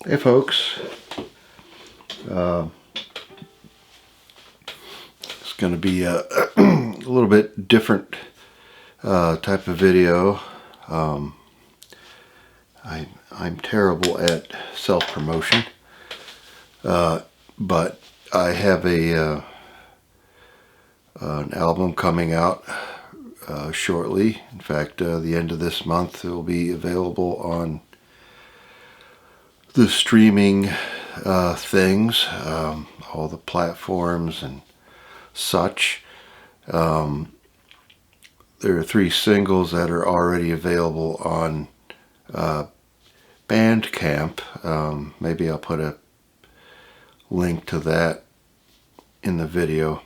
Hey folks, it's going to be a, a little bit different type of video. I'm terrible at self-promotion, but I have an album coming out shortly. In fact, the end of this month it will be available on the streaming things, all the platforms and such. There are 3 singles that are already available on Bandcamp. Maybe I'll put a link to that in the video.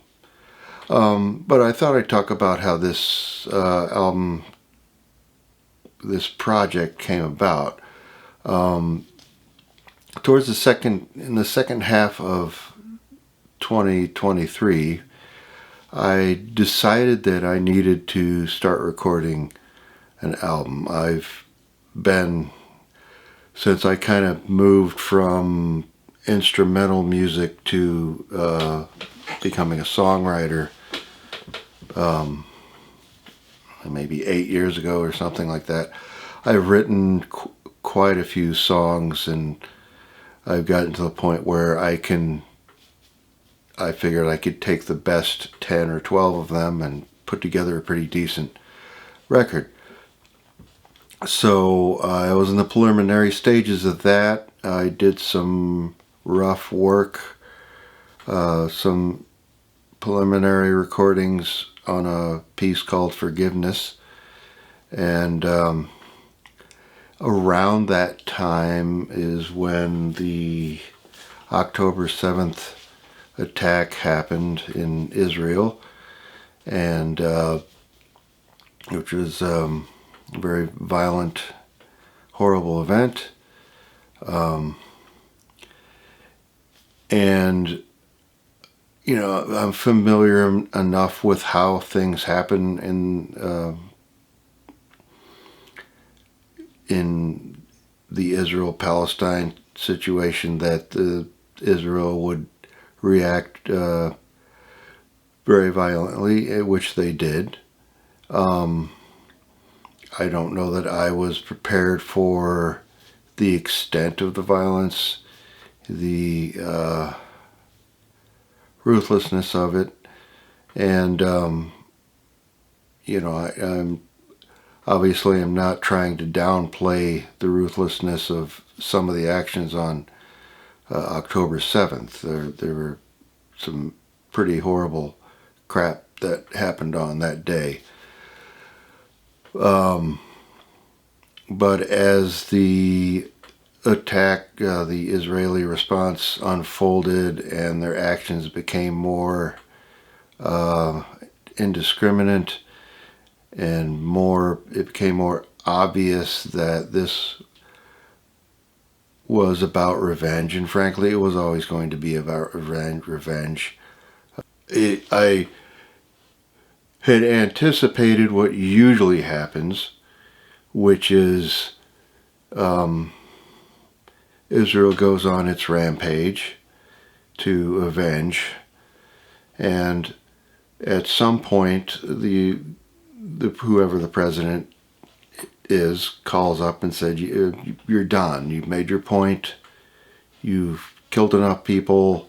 But I thought I'd talk about how this this project came about. Towards in the second half of 2023, I decided that I needed to start recording an album. Since I kind of moved from instrumental music to becoming a songwriter, maybe 8 years ago or something like that, I've written quite a few songs, and I've gotten to the point where I figured I could take the best 10 or 12 of them and put together a pretty decent record. So I was in the preliminary stages of that. I did some rough work, some preliminary recordings on a piece called Forgiveness, and around that time is when the October 7th attack happened in Israel, and which was a very violent, horrible event. And you know, I'm familiar enough with how things happen in the Israel-Palestine situation that Israel would react very violently, which they did. I don't know that I was prepared for the extent of the violence, the ruthlessness of it, and you know, I'm not trying to downplay the ruthlessness of some of the actions on October 7th. There were some pretty horrible crap that happened on that day. But as the attack, the Israeli response unfolded and their actions became more indiscriminate, and it became more obvious that this was about revenge, and frankly it was always going to be about revenge. I had anticipated what usually happens, which is Israel goes on its rampage to avenge, and at some point whoever the president is calls up and said, you're done, you've made your point, you've killed enough people,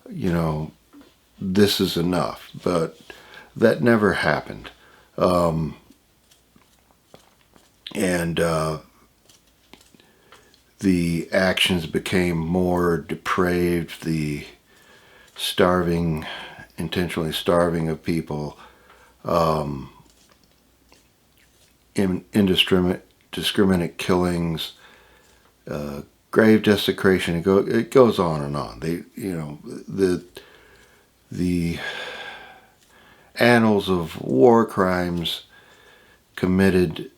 you know, this is enough. But that never happened. And the actions became more depraved, the intentionally starving of people, indiscriminate killings, grave desecration. It goes on and on. The annals of war crimes committed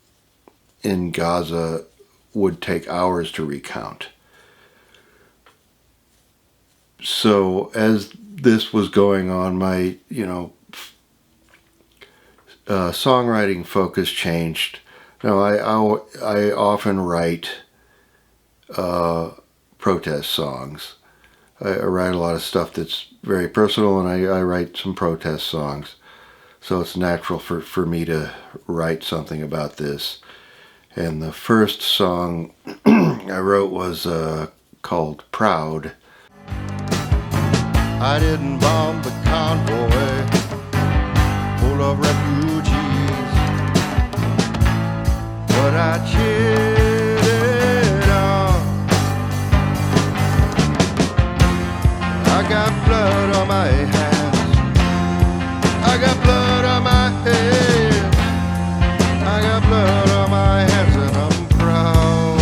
in Gaza would take hours to recount. So as this was going on, my songwriting focus changed. I often write protest songs. I write a lot of stuff that's very personal, and I write some protest songs. So it's natural for me to write something about this. And the first song I wrote was called Proud. I didn't bomb the convoy full of refugees, but I cheered on. I got blood on my hands, I got blood on my head, I got blood on my hands, and I'm proud.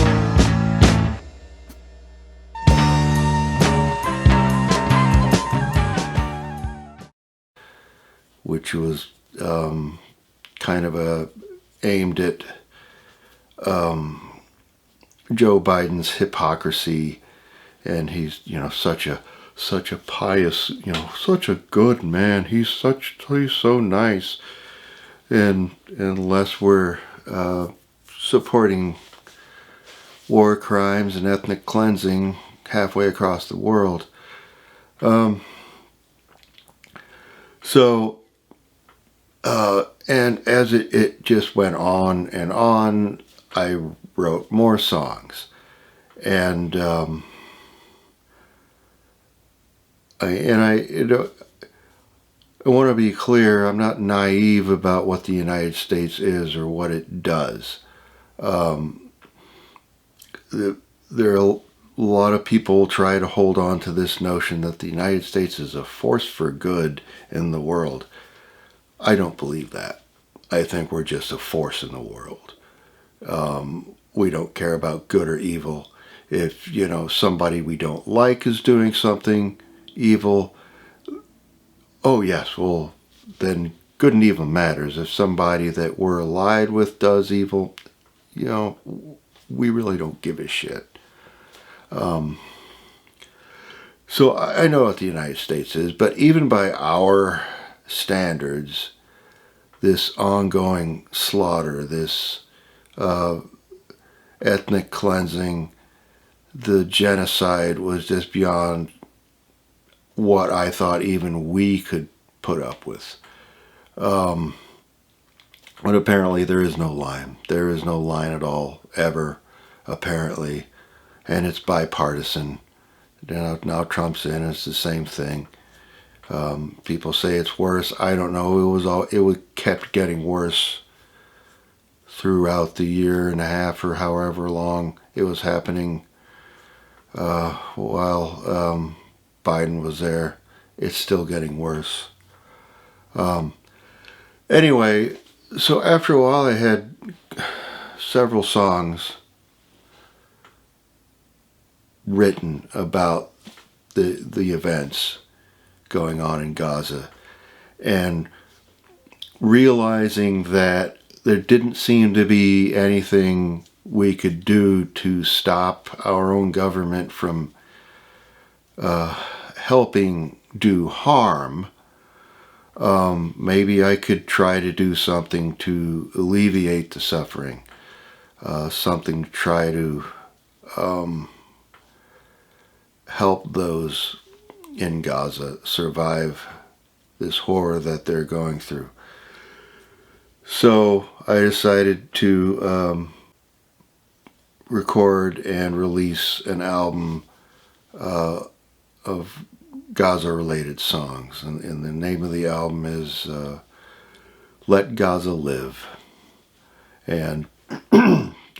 Which was kind of aimed at Joe Biden's hypocrisy, and he's such a pious, such a good man. He's so nice, and unless we're supporting war crimes and ethnic cleansing halfway across the world. And as it just went on and on, I wrote more songs. And I want to be clear, I'm not naive about what the United States is or what it does. There are a lot of people try to hold on to this notion that the United States is a force for good in the world. I don't believe that. I think we're just a force in the world. We don't care about good or evil. If, somebody we don't like is doing something evil, oh yes, well, then good and evil matters. If somebody that we're allied with does evil, we really don't give a shit. So I know what the United States is, but even by our standards, this ongoing slaughter, this ethnic cleansing, the genocide was just beyond what I thought even we could put up with. But apparently there is no line. There is no line at all, ever, apparently. And it's bipartisan. Now Trump's in, it's the same thing. People say it's worse. I don't know. It kept getting worse throughout the year and a half or however long it was happening while Biden was there. It's still getting worse. Anyway, so after a while I had several songs written about the events going on in Gaza, and realizing that there didn't seem to be anything we could do to stop our own government from helping do harm. Maybe I could try to do something to alleviate the suffering, something to try to help those in Gaza survive this horror that they're going through. So I decided to record and release an album of Gaza-related songs. And the name of the album is Let Gaza Live. And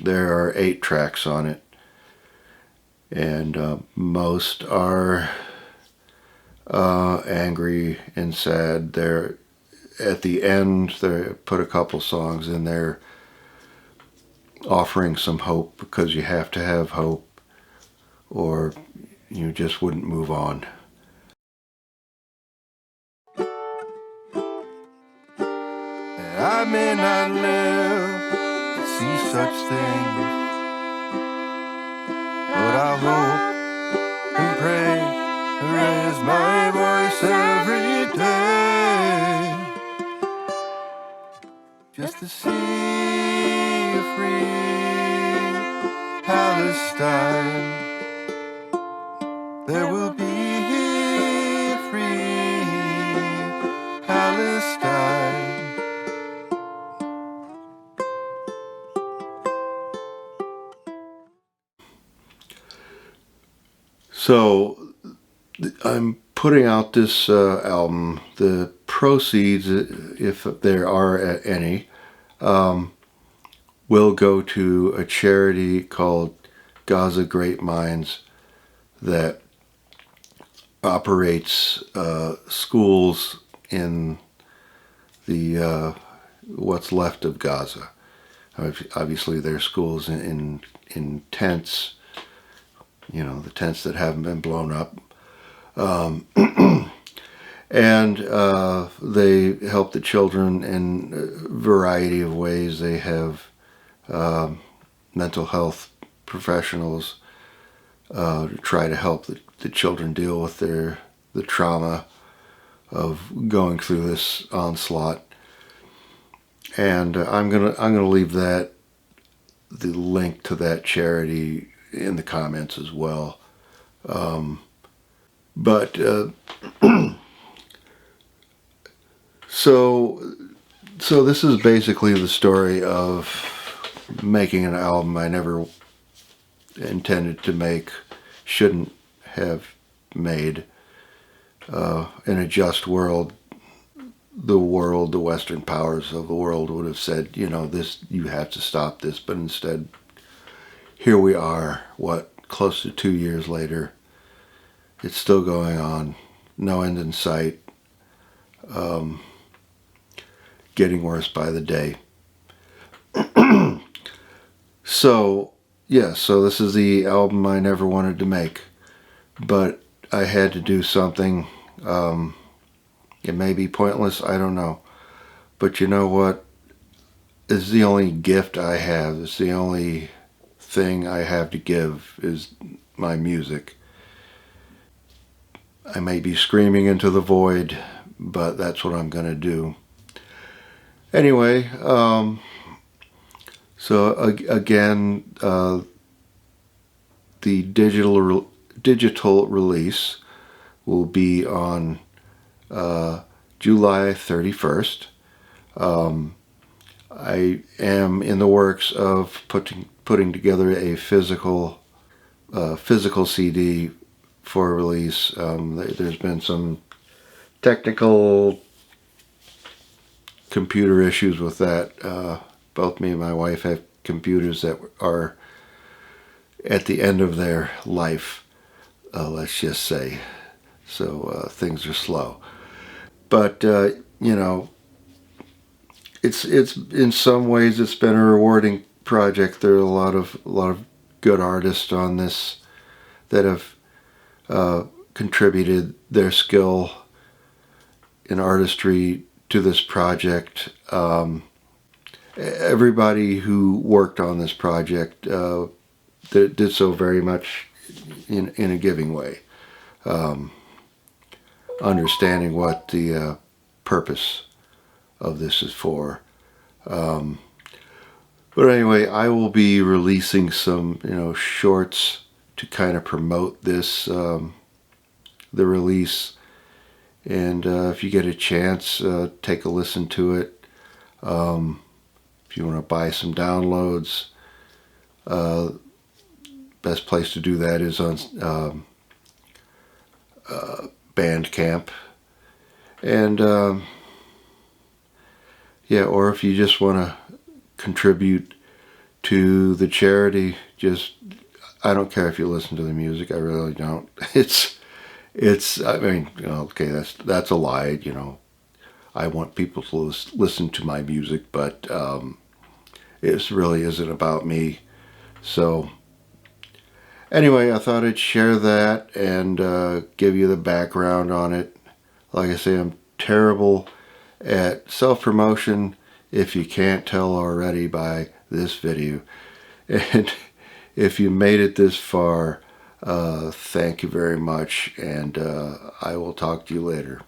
there are 8 tracks on it. And most are angry and sad. They're at the end, they put a couple songs in there offering some hope, because you have to have hope or you just wouldn't move on. I may not live to see such things, but I hope and pray to raise my voice every day, just to see a free Palestine. There will be a free Palestine. So I'm putting out this album. The proceeds, if there are any, will go to a charity called Gaza Great Minds that operates schools in the what's left of Gaza. Obviously, there are schools in tents, the tents that haven't been blown up. And they help the children in a variety of ways. They have mental health professionals to try to help the children deal with the trauma of going through this onslaught. And I'm gonna leave the link to that charity in the comments as well. But so this is basically the story of making an album I never intended to make, shouldn't have made. In a just world, the Western powers of the world would have said, this, you have to stop this. But instead, here we are, close to 2 years later. It's still going on, no end in sight, getting worse by the day. So this is the album I never wanted to make, but I had to do something. It may be pointless, I don't know. But you know what? It's the only gift I have. It's the only thing I have to give is my music. I may be screaming into the void, but that's what I'm going to do. Anyway, again, the digital release will be on July 31st. I am in the works of putting together a physical CD for release. There's been some technical computer issues with that. Both me and my wife have computers that are at the end of their life, let's just say. So things are slow. But it's in some ways it's been a rewarding project. There are a lot of good artists on this that have contributed their skill in artistry to this project. Everybody who worked on this project did so very much in a giving way, understanding what the purpose of this is for. But anyway, I will be releasing some shorts to kind of promote this, the release. And if you get a chance, take a listen to it. If you want to buy some downloads, best place to do that is on Bandcamp. And or if you just want to contribute to the charity, I don't care if you listen to the music. I really don't. I mean, okay, that's a lie. I want people to listen to my music, but it really isn't about me. So anyway, I thought I'd share that and give you the background on it. Like I say, I'm terrible at self-promotion, if you can't tell already by this video. And if you made it this far, thank you very much, and I will talk to you later.